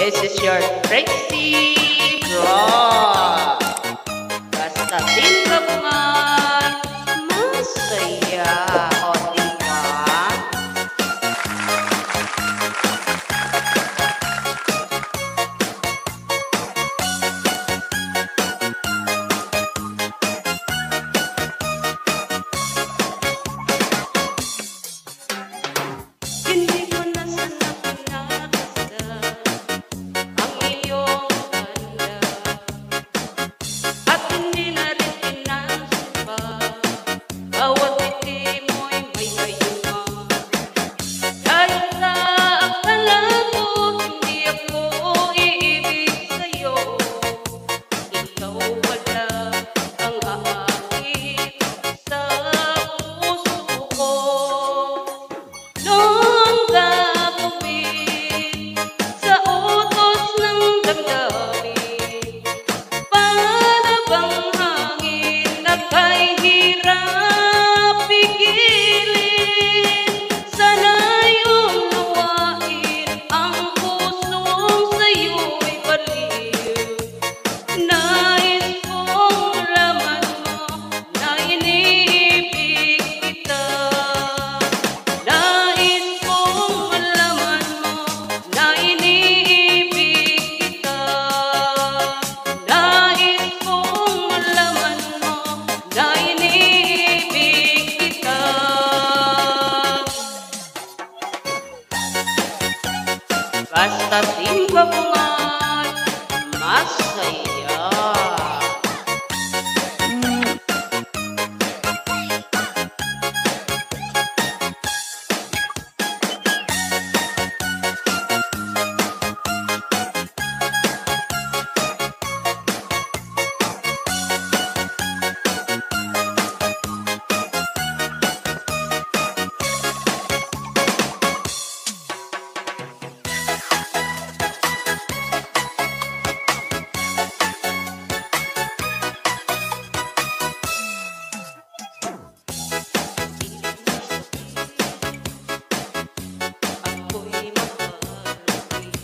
This is your Tracy Vlog. Basta tingnan masaya. O, diba? Hindi ko na sana pinakasal ang iyong handa at hindi na rin pinasumpa. Bawat ngiti mo'y may gayuma. Dahil sa akala ko hindi ako iibig sa'yo, ikaw wala ang aakit sa puso ko. Noong gagawin sa utos ng damdamin, para bang hangin na kay hirap pigilin. Sana'y unawain ang pusong sa'yo'y baliw. Nais kong malaman mo na iniibig kita. Nais kong malaman mo na iniibig kita. Nais kong malaman mo na iniibig kita. Basta tingnan mo nga'y masaya. Ako'y mahalagi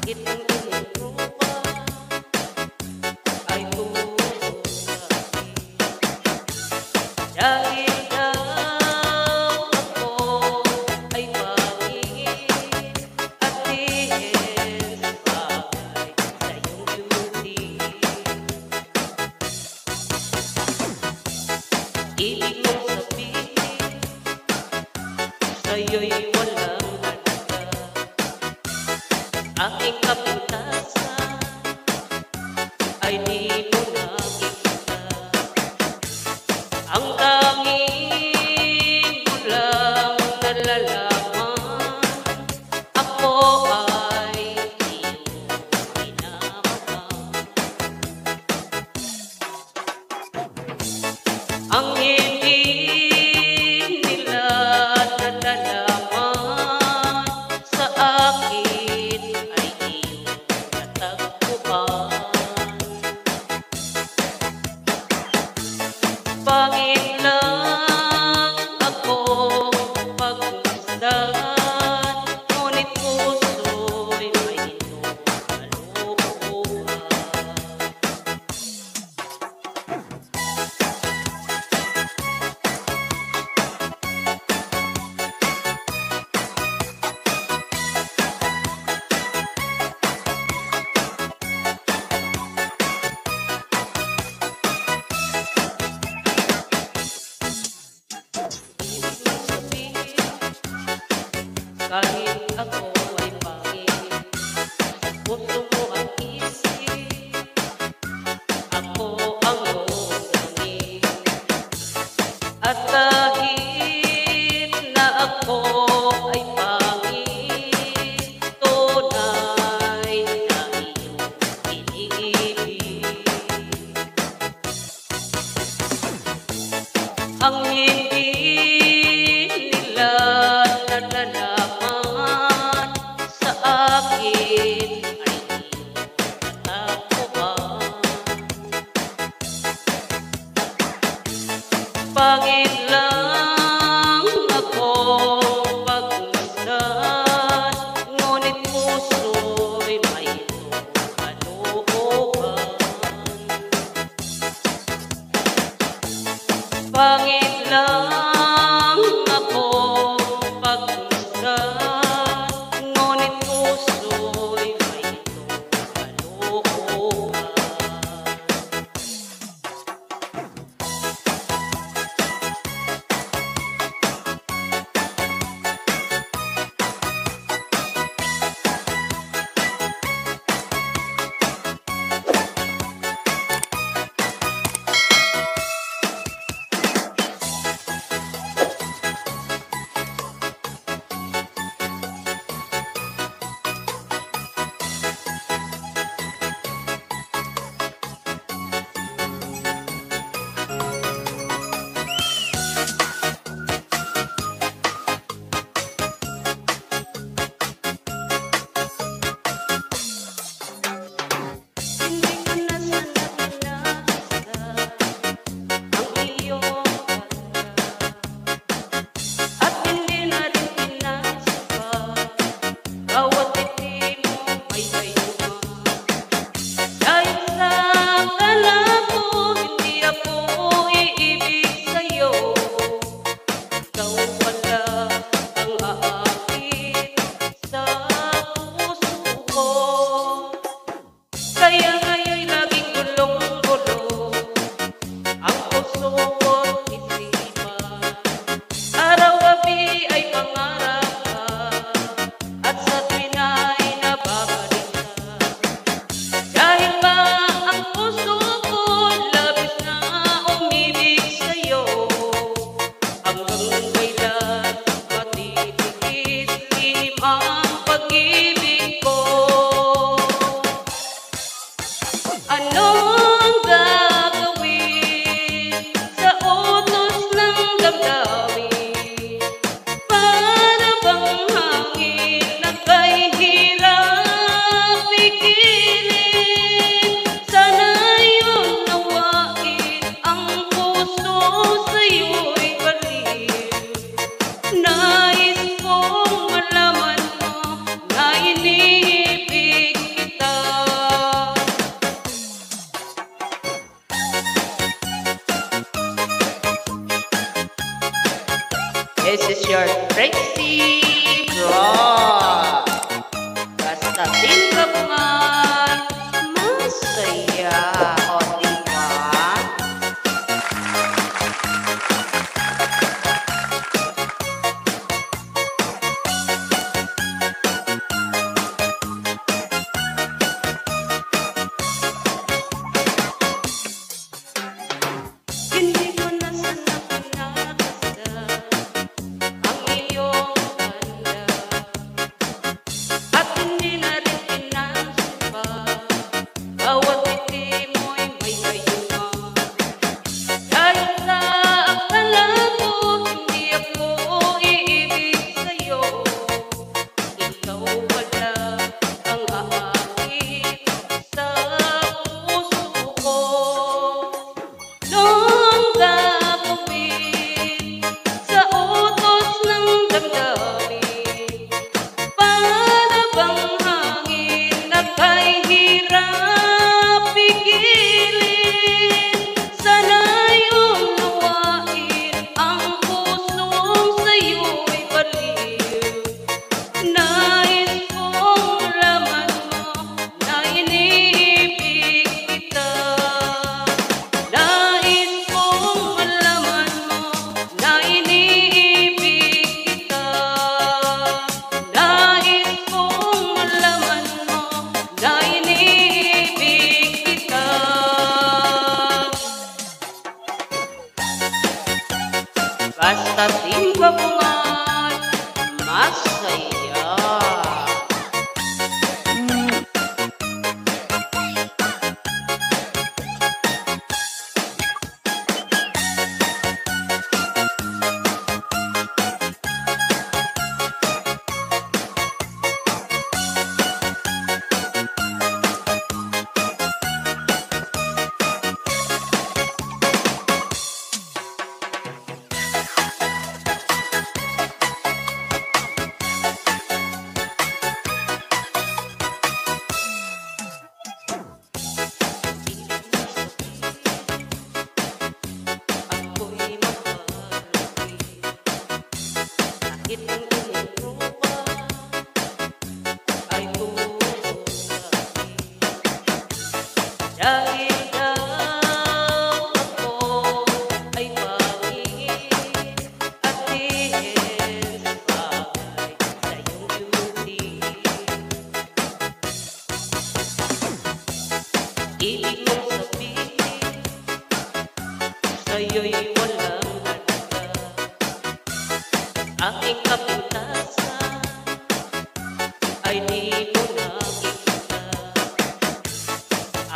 kahit ang iyong lupa ay turo sa'kin. Dahil daw ako ay pangit at tihis bagay sa iyong beauty. Ibig kong sabihin sa'yo'y walang halaga. Aking kapintasan ay di mo nakikita. Ang tanging mo lang nalalaman, ako ay di mo pinapakam. Ang hindi nila nalalaman sa akin ay iyong natagpuan. Pangit lang akong pagmasdan, ngunit puso'y may kalooban. Ibig kong sabihin, kahit ako ay pangit, puso mo ang isip, ako ang longganin. At kahit na ako ay pangit, tunay na iyong iniibig. Ang hindi nila nalalaman sa akin ay iyong natagpuan. Pangit lang Kung kailan matibigit lihim ang pag-ibig ko. Anong gagawin sa utos ng damdamin? Para bang hangin na kay hirap pigilin? Sana'y unawain ang puso sa'yo'y baliw. Nais kong malaman mo na iniibig kita. This is your Trixie Vlog. Basta tingnan mo masaya, o diba? Hindi ko na sana pinakasal ang iyong ganda, at hindi na rin pinasumpa bawat ngiti mo'y may gayuma. Dahil sa akala ko hindi ako iibig sa'yo, ikaw wala ang aakit sa puso ko. Nung gagawin sa utos ng damdamin, para bang hangin na kay hirap pigilin? Sana'y unawain ang pusong sa'yo'y baliw. Nais kong malaman mo na iniibig kita. Nais kong malaman mo na iniibig kita. Nais kong malaman mo na iniibig kita. Basta tingnan mo nga'y masaya. Ako'y mahalagi kahit ang iyong lupa ay puro sakit. Dahil daw ako ay pangit at diin sa bagay sa iyong beauty. Ibig kong sabihin sa'yo'y walang halaga. Aking kapintasan ay di mo nakikita.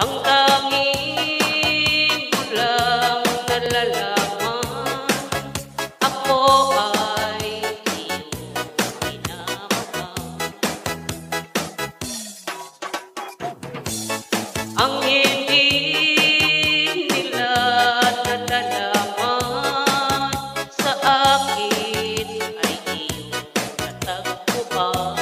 Ang tanging mo lang nalalaman, ako ay di mo pinamahal. Ang hindi nila nalalaman sa akin ay iyong natagpuan.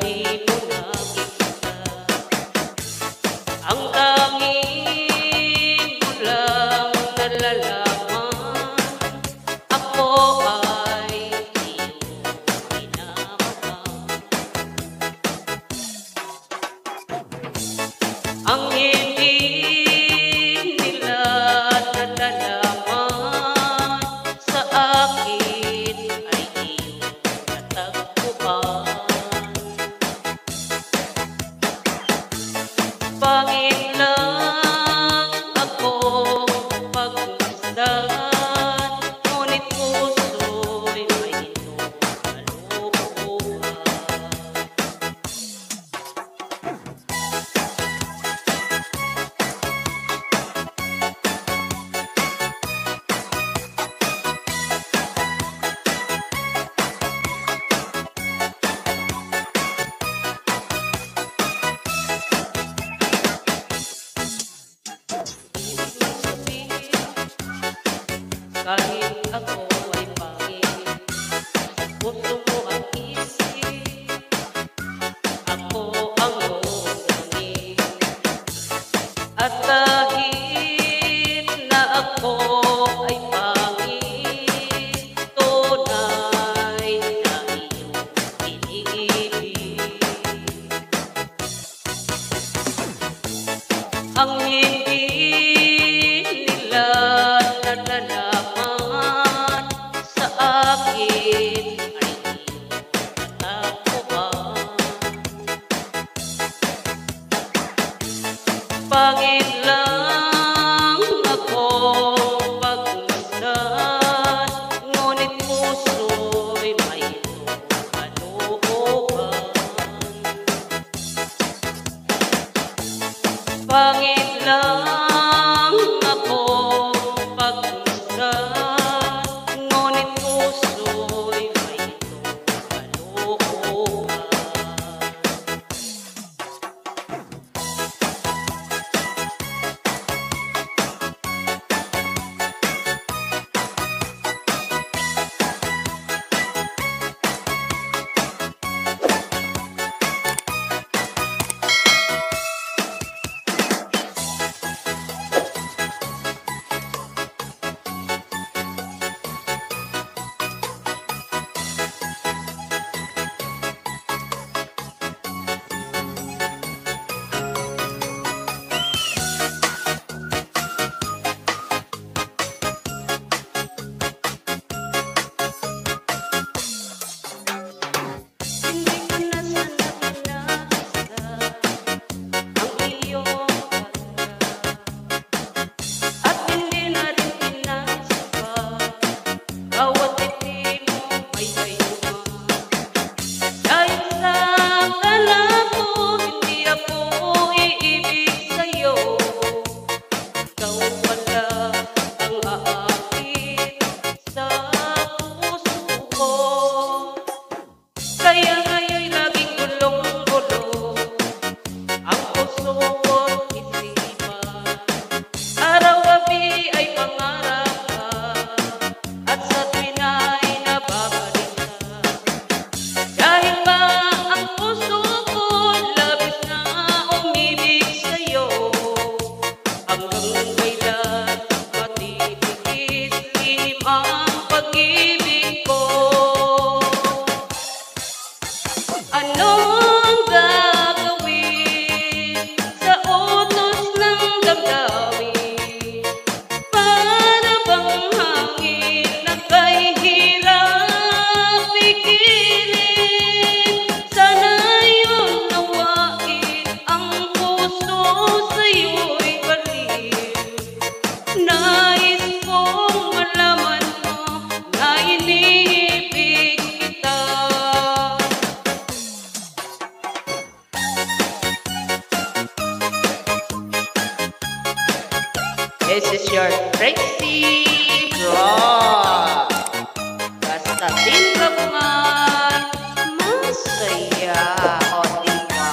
di mo nakikita. Ang tanging mo lang nalalaman, ako ay iyong minamahal. Ang hindi nila nalalaman sa akin ay iyong natagpuan. Pangit lang akong pagmasdan, ngunit puso'y may kalooban. Kahit ako ay pangit, puso mo ang isip, ako ang longganib. At kahit na ako ay pangit, tunay na iyong iniibig. Ang hindi nila nalalaman sa akin ay iyong natagpuan. Pangit lang akong pagmasdan, ngunit puso'y may kalooban. Pangit lang akong pagmasdan, ngunit puso'y may kalooban. Hindi ko na sana pinasa ang iyong ganda, at hindi na rin pinasa bawat ngiti mo may kayuma. Dahil sa akala ko hindi ako iibig sa'yo, ikaw pala ang aakit sa puso ko. Kaya ngayon'y laging gulong-gulo ang puso ko't isipan. Araw-gabi ay pangarap ka, at sa tuwin ay nababalik ka. Dahil ba ang puso ko labis na umibig sa'yo, hanggang kailan matitiis lihim ang pag-ibig ko. Anong gagawin sa utos ng damdamin? Para bang hangin na kay hirap pigilin? Sana'y unawain ang puso sa'yo'y balik. Nais kong malaman mo na iniibig kita. This is your Trixie Vlog. Basta tinggap man, masaya. O, diba?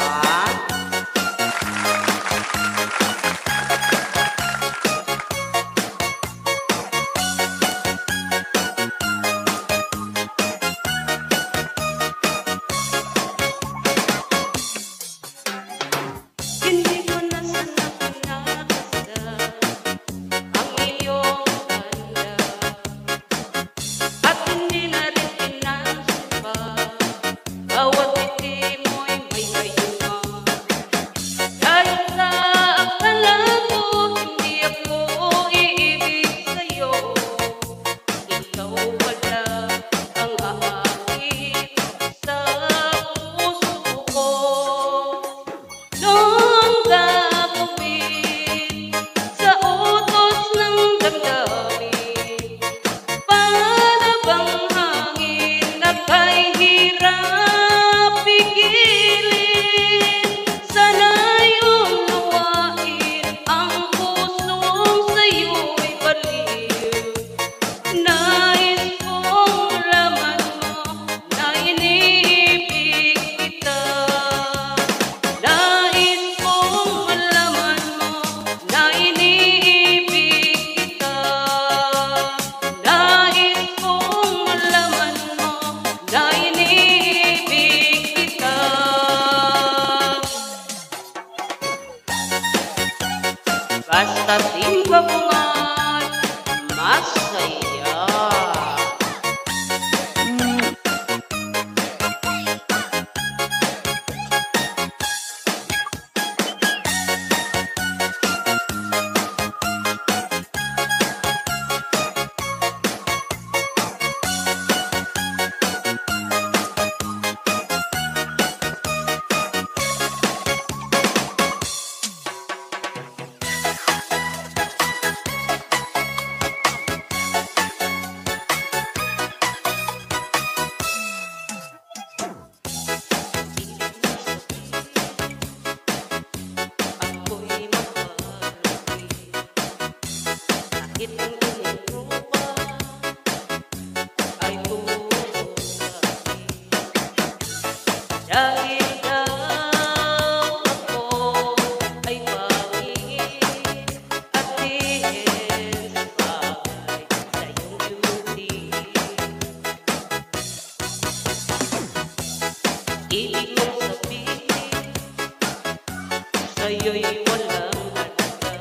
sa'yo'y walang halaga.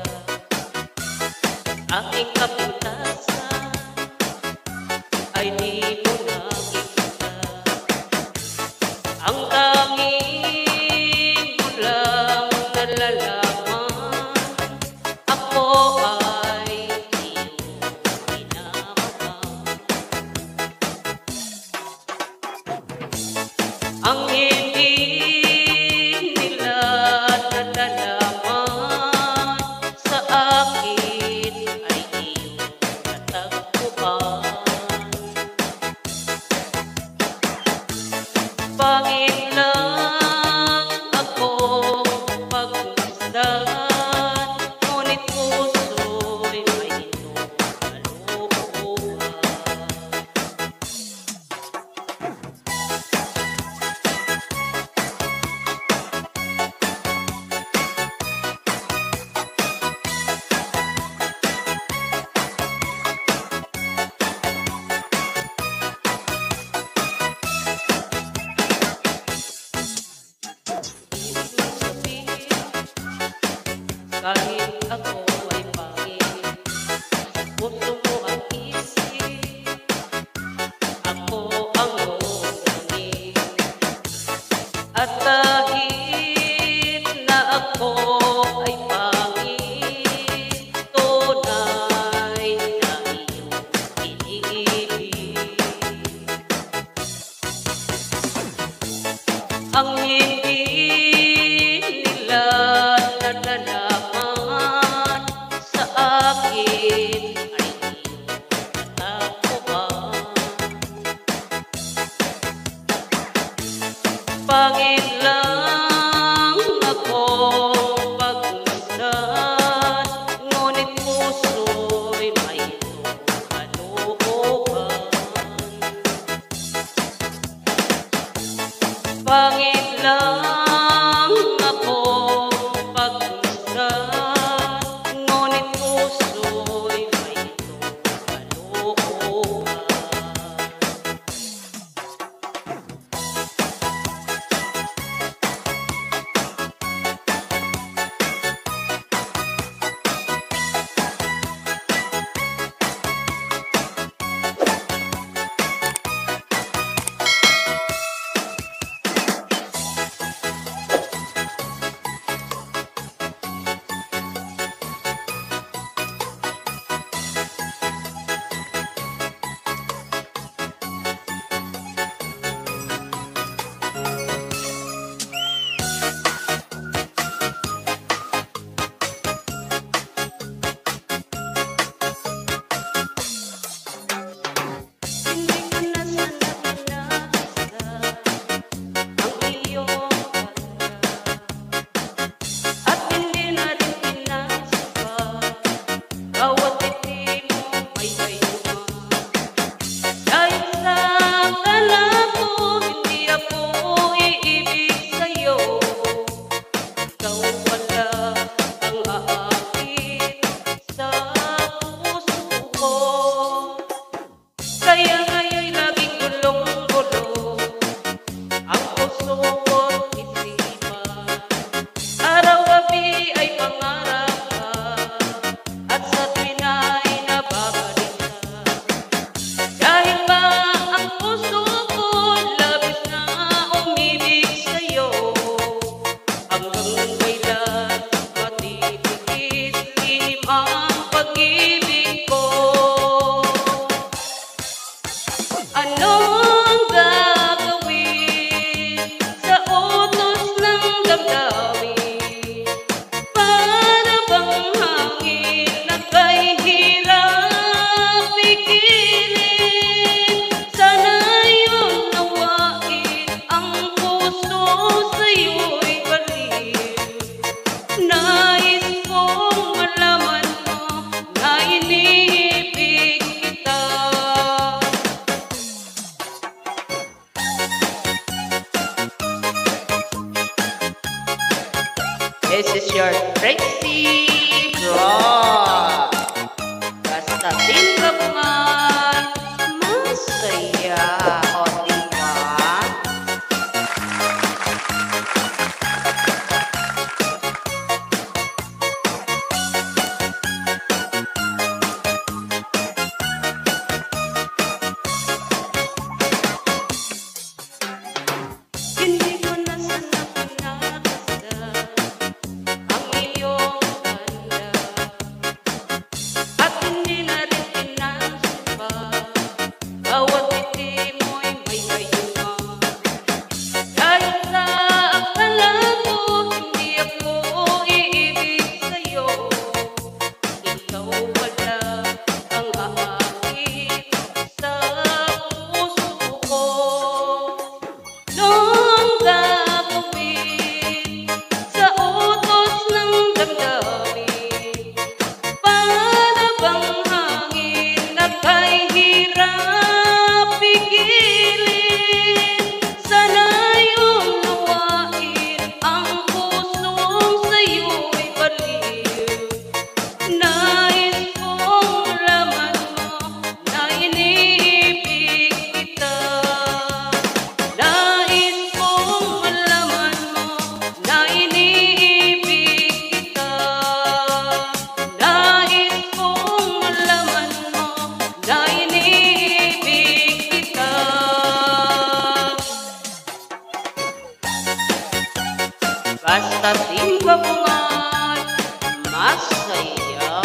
Aking kapintasan ay di mo nakikita. Ang tanging mo lang nalalaman, ako ay iyong minamahal. Ang hindi nila nalalaman sa akin ay iyong natagpuan. Pangit lang akong pagmasdan, ngunit puso'y may kalooban. Kahit ako ay pangit, puso mo ang isip, ako ang longganib. At kahit na ako ay pangit, tunay na iyong iniibig. Ang hindi nila nalalaman sa akin ay iyong natagpuan. Pangit lang akong pagmasdan, ngunit puso'y mayroong kalooban. Pangit lang akong pagmasdan, ngunit puso'y mayroong kalooban. Anong gagawin sa utos ng damdamin? Para bang hangin na kay hirap pigiling? Sana'y unawain ang puso sa'yo'y baliw. Nais kong malaman mo na iniibig kita. This is your Trixie Vlog. Basta tingnan man, masaya. O, diba? Basta't ikaw nga'y masaya.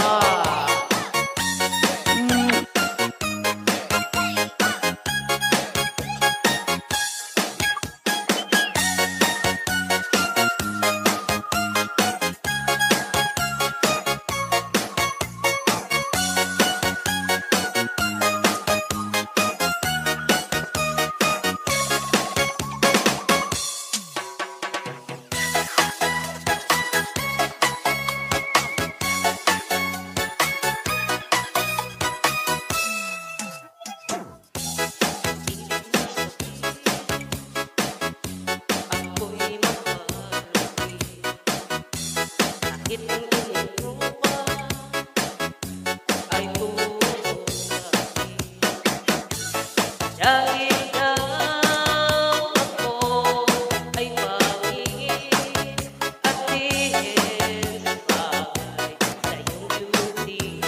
Dahil daw ako ay pangingin at tingin sa bagay sa iyong beauty.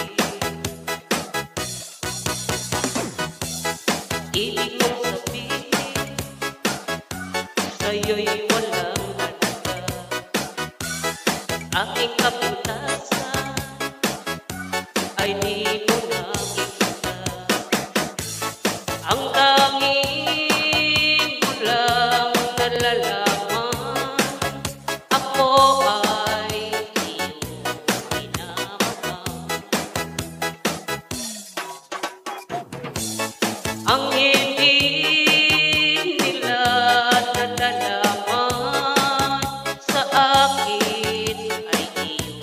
Ibig kong sabihin, sa'yo'y walang halaga. Aking kapintasan ay di mo nakikita. Ang tanging mo lang nalalaman, ako ay iyong minamahal. Ang hindi nila nalalaman sa akin ay iyong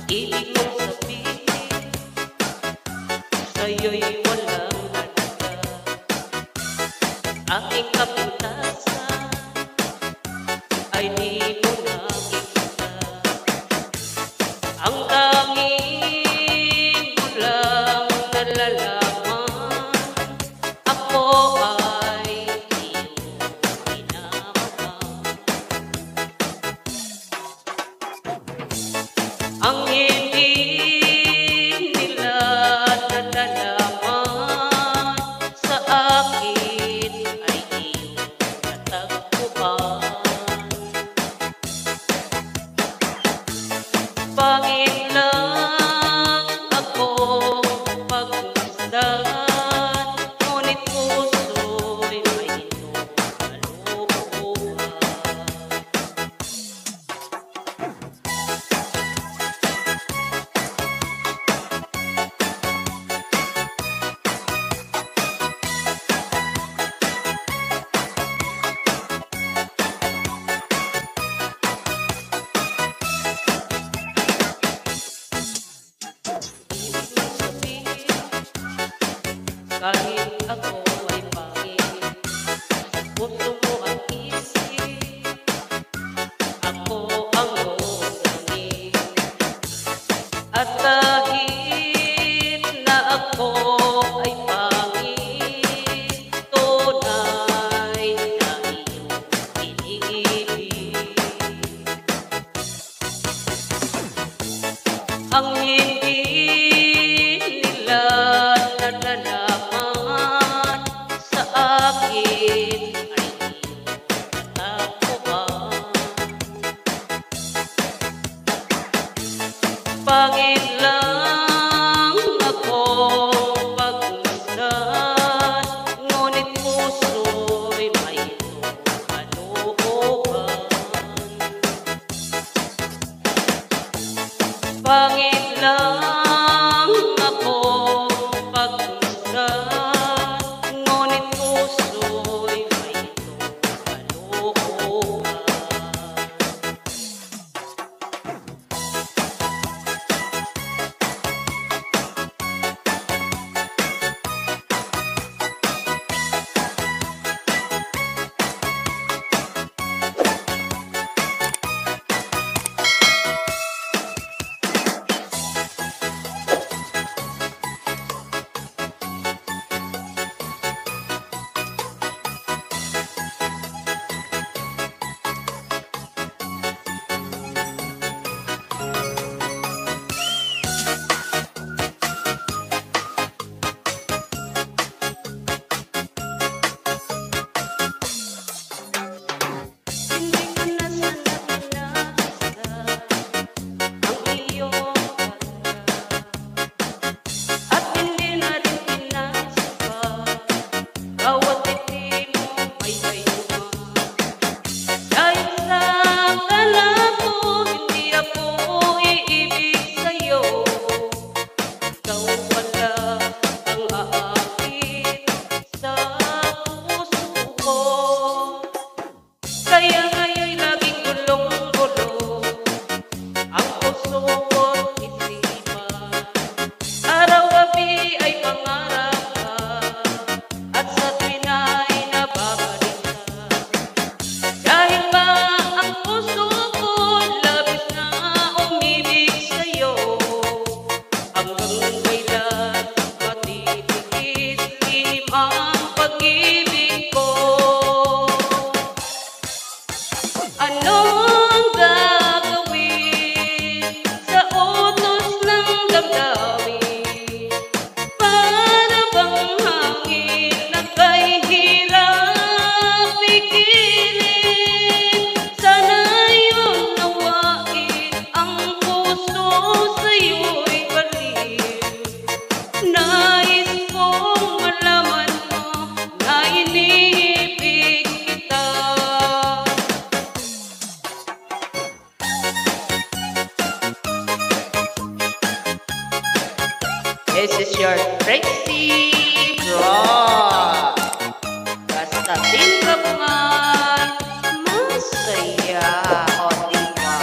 ibig mong sabihin sa'yo'y walang halaga. Aking kapintasan ay di mo nakikita. Ang tanging ko lang nalalaman, ako ay iyong minamahal. Ang hindi nila nalalaman sa akin ay iyong natagpuan. Pangit lang akong pagmasdan, ngunit puso'y may kalooban. Kahit ako ay pangit, puso mo ang isip, ako ang longganib. At kahit na ako ay pangit, tunay na iyong iniibig. Ang hindi nila nalalaman sa akin ay iyong natagpuan. Pangit lang akong pagmasdan, ngunit puso'y mayroong kalooban. Pangit lang akong pagmasdan, ngunit puso'y mayroong kalooban. This is your Tracy Vlog. Basta tingnan masaya. O, diba?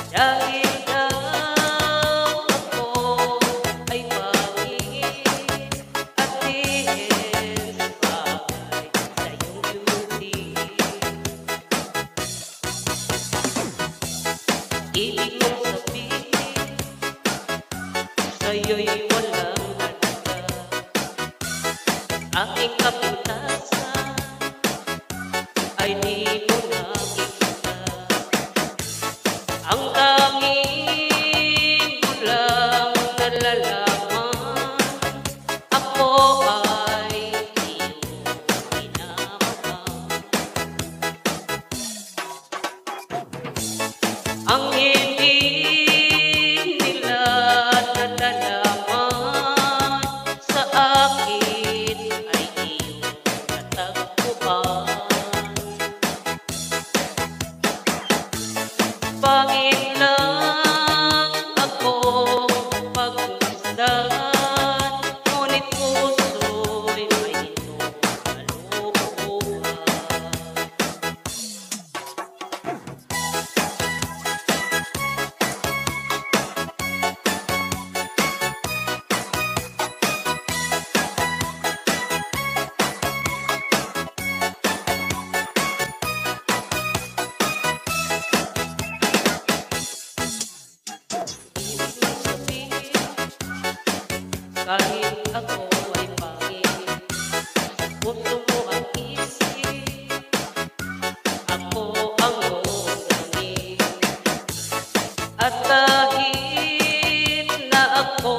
Dahil daw ako ay pangit at tiis bagay sa iyong beauty. Ibig mong sabihin sa'yo'y walang halaga. Aking kapintasan ay di mo nakikita. Ang tanging ko lang nalalaman, ako ay iyong minamahal. Ang hindi nila nalalaman sa akin ay iyong natagpuan. Pangit lang akong pagmasdan, ngunit puso'y may itong kalooban. Kahit ako ay pangit, puso mo ang isip, ako ang longganin. At kahit na ako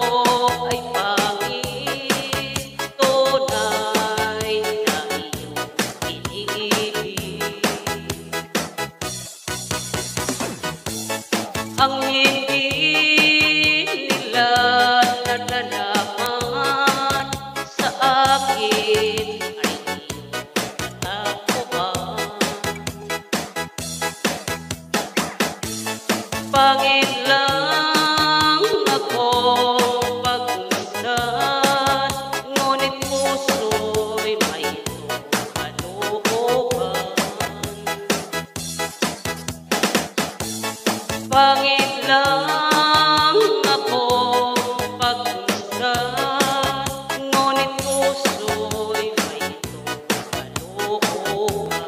ay pangit, tunay na iyong iniibig. Ang hindi nila nalalaman sa akin ay iyong natagpuan. Pangit lang akong pagmasdan, ngunit puso'y may itong kalooban. Pangit lang akong pagmasdan, ngunit puso'y may itong kalooban.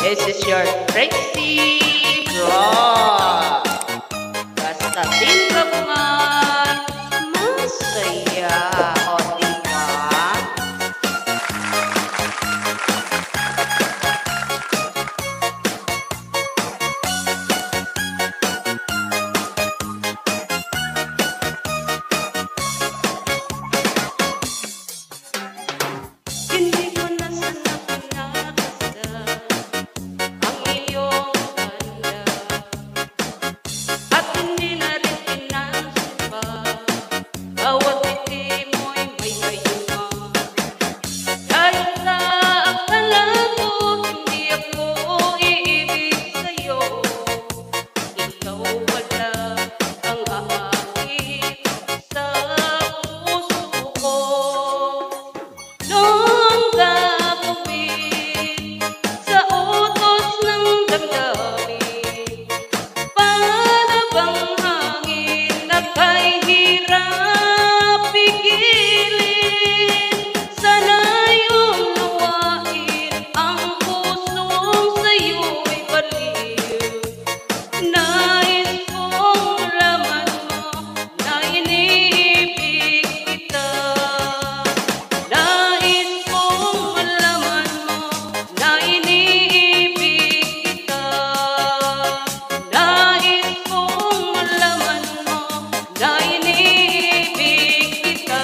This is your Trixie Vlog. Basta din kabungan, masaya. O, diba? Hindi ko na sana pinakasal ang iyong handa, at hindi na rin pinasipa bawat ngiti mo'y may kayuma. Dahil sa akala ko hindi ako iibig sa'yo, ikaw wala ang aakit sa puso ko. Noong gagawin sa utos ng damdamin, para bang hangin na kay hirap pigilin. Sana'y unawain ang pusong sa'yo'y baliw. Nais kong malaman mo na iniibig kita. Nais kong malaman mo na iniibig kita. Nais kong malaman mo na iniibig kita.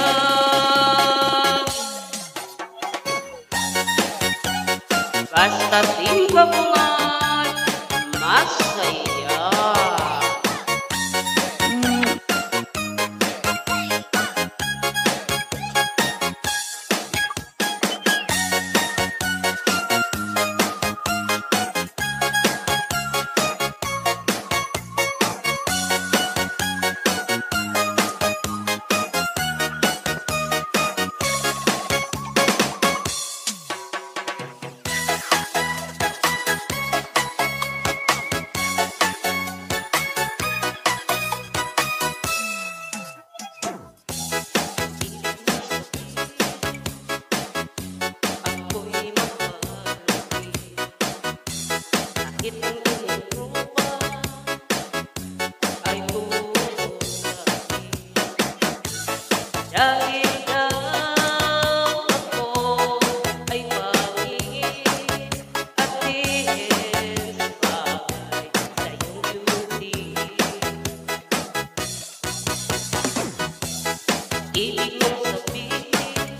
Basta di kabungan, masaya. Ako'y mahalagi kahit ang iyong lupa ay buhay. Dahil daw ako ay pangit at tiis bagay sa iyong beauty. Ibig kong sabihin,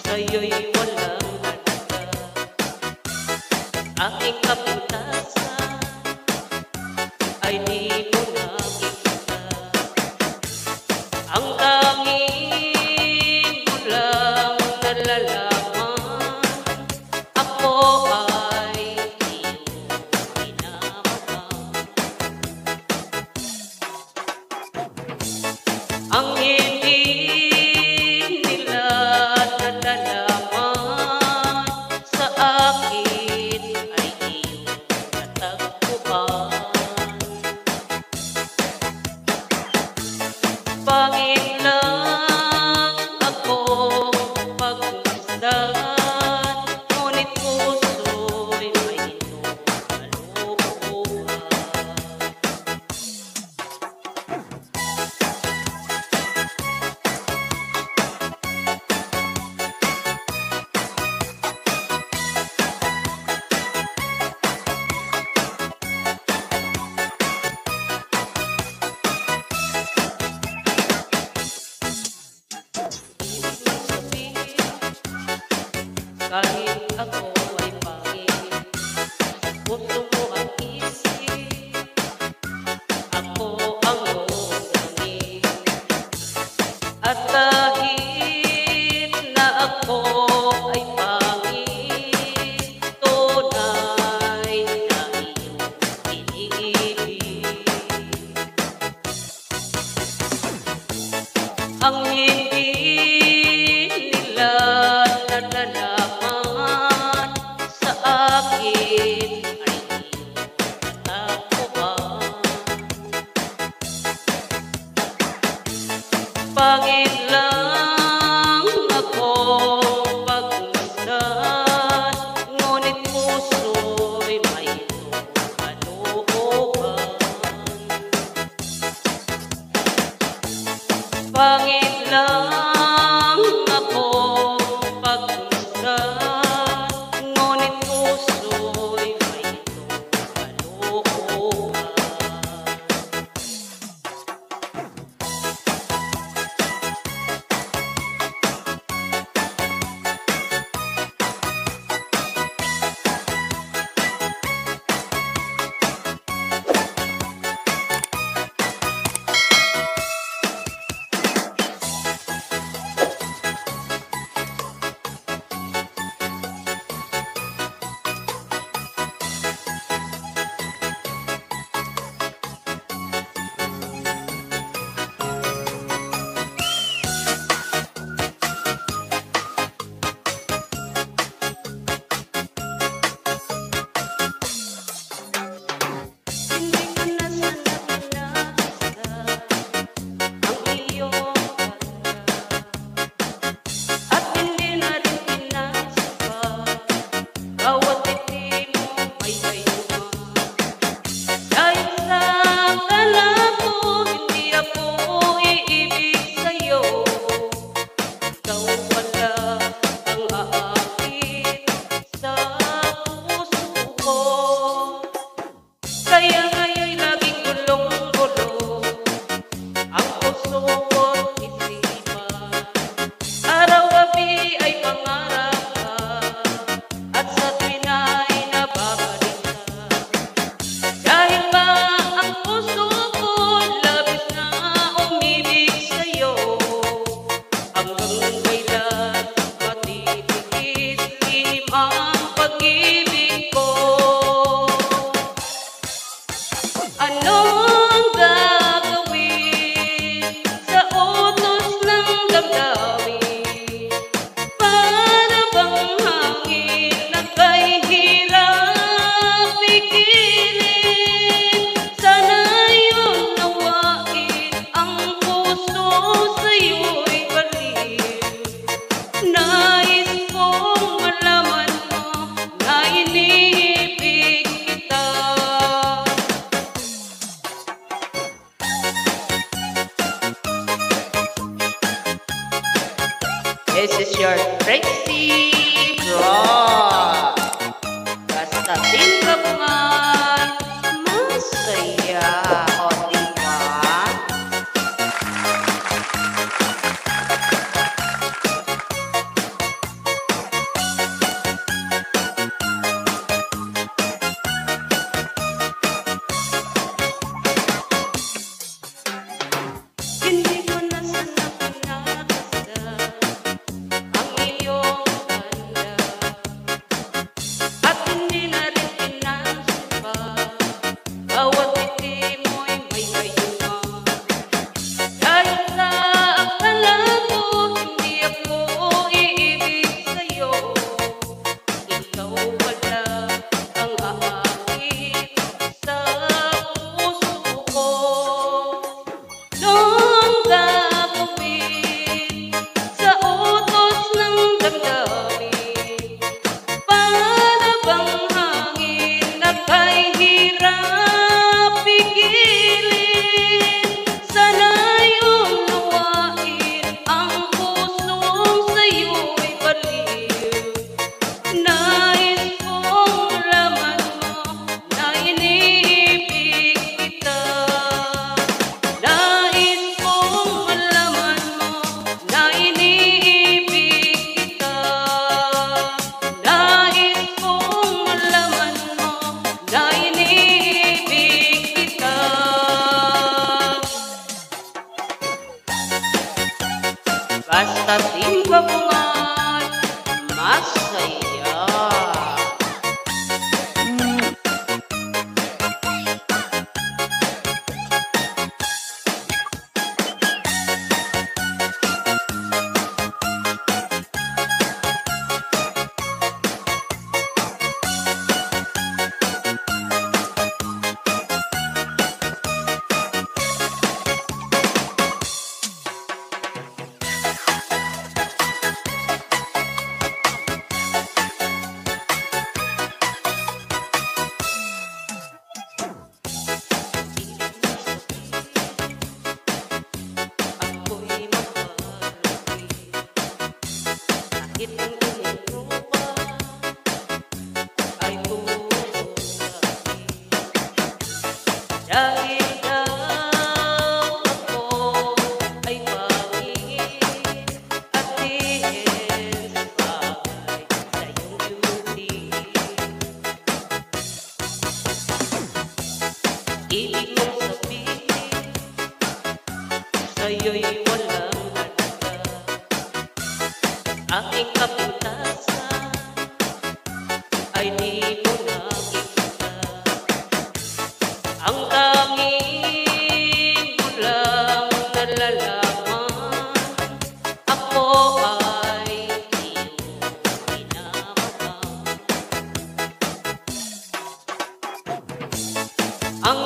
sa'yo'y walang halaga. Aking kapintasan ay di mo nakikita. Ang tanging mo lang nalalaman, ako ay di mo pinamahal. Ang hindi nila nalalaman sa akin ay iyong natagpuan. Pangit lang akong pagmasdan, ngunit puso'y may itong kalooban. Ibig kong sabihin, kahit ako ay pangit, sa puso mo ang isip, ako ang iyong langit. At kahit na ako ay pangit, tunay na iyong iniibig. Ang hindi nila nalalaman, aking kapintasan ay di mo nakikita. Ang tanging ko lang nalalaman, ako ay iyong minamahal. Ang